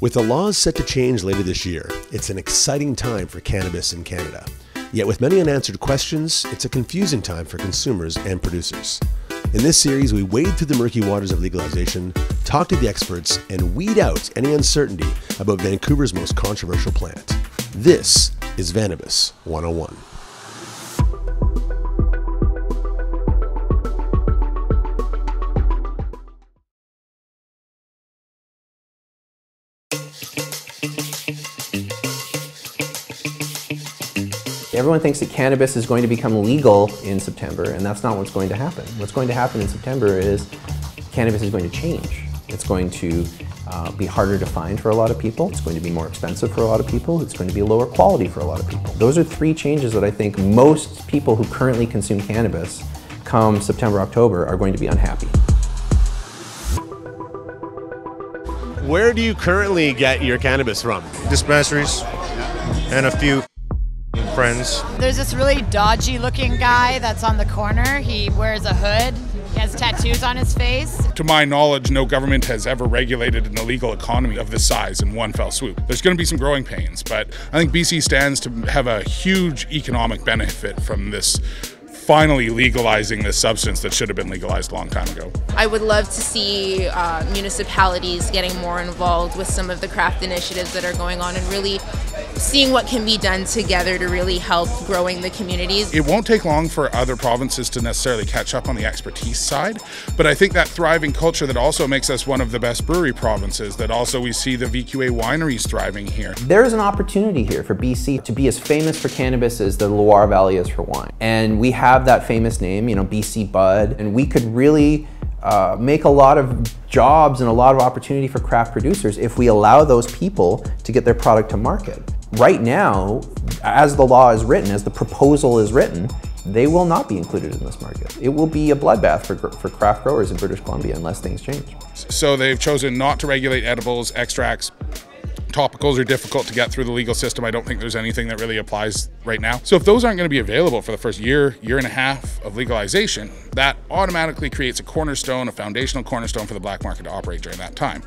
With the laws set to change later this year, it's an exciting time for cannabis in Canada. Yet with many unanswered questions, it's a confusing time for consumers and producers. In this series, we wade through the murky waters of legalization, talk to the experts, and weed out any uncertainty about Vancouver's most controversial plant. This is Vannabis 101. Everyone thinks that cannabis is going to become legal in September, and that's not what's going to happen. What's going to happen in September is cannabis is going to change. It's going to be harder to find for a lot of people. It's going to be more expensive for a lot of people. It's going to be lower quality for a lot of people. Those are three changes that I think most people who currently consume cannabis come September, October are going to be unhappy. Where do you currently get your cannabis from? Dispensaries and a few friends. There's this really dodgy looking guy that's on the corner. He wears a hood. He has tattoos on his face. To my knowledge, no government has ever regulated an illegal economy of this size in one fell swoop. There's going to be some growing pains, but I think BC stands to have a huge economic benefit from this finally legalizing this substance that should have been legalized a long time ago. I would love to see municipalities getting more involved with some of the craft initiatives that are going on and really seeing what can be done together to really help growing the communities. It won't take long for other provinces to necessarily catch up on the expertise side, but I think that thriving culture that also makes us one of the best brewery provinces, that also we see the VQA wineries thriving here. There's an opportunity here for BC to be as famous for cannabis as the Loire Valley is for wine. And we have that famous name, you know, BC Bud, and we could really make a lot of jobs and a lot of opportunity for craft producers if we allow those people to get their product to market. Right now, as the law is written, as the proposal is written, they will not be included in this market. It will be a bloodbath for craft growers in British Columbia unless things change. So they've chosen not to regulate edibles, extracts. Topicals are difficult to get through the legal system. I don't think there's anything that really applies right now. So if those aren't going to be available for the first year, year and a half of legalization, that automatically creates a cornerstone, a foundational cornerstone for the black market to operate during that time.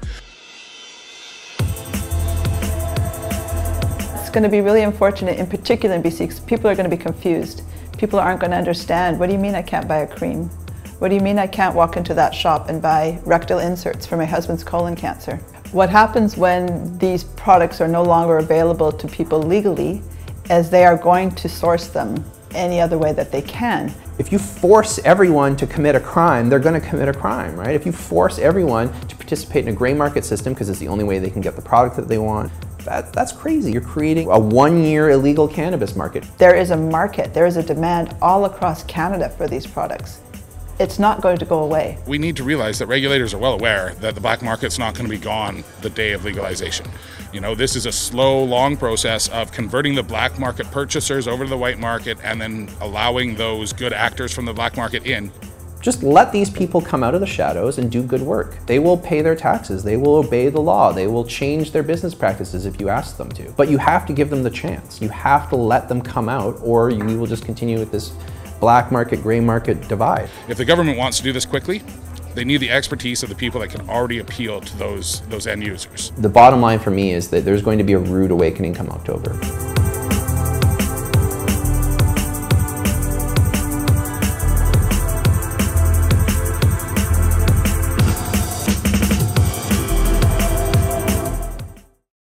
It's going to be really unfortunate, in particular in BC, because people are going to be confused. People aren't going to understand, what do you mean I can't buy a cream? What do you mean I can't walk into that shop and buy rectal inserts for my husband's colon cancer? What happens when these products are no longer available to people legally is they are going to source them any other way that they can. If you force everyone to commit a crime, they're going to commit a crime, right? If you force everyone to participate in a gray market system because it's the only way they can get the product that they want, that's crazy. You're creating a one-year illegal cannabis market. There is a market, there is a demand all across Canada for these products. It's not going to go away. We need to realize that regulators are well aware that the black market's not going to be gone the day of legalization. You know, this is a slow, long process of converting the black market purchasers over to the white market and then allowing those good actors from the black market in. Just let these people come out of the shadows and do good work. They will pay their taxes, they will obey the law, they will change their business practices if you ask them to. But you have to give them the chance. You have to let them come out, or we will just continue with this black market, gray market divide. If the government wants to do this quickly, they need the expertise of the people that can already appeal to those end users. The bottom line for me is that there's going to be a rude awakening come October.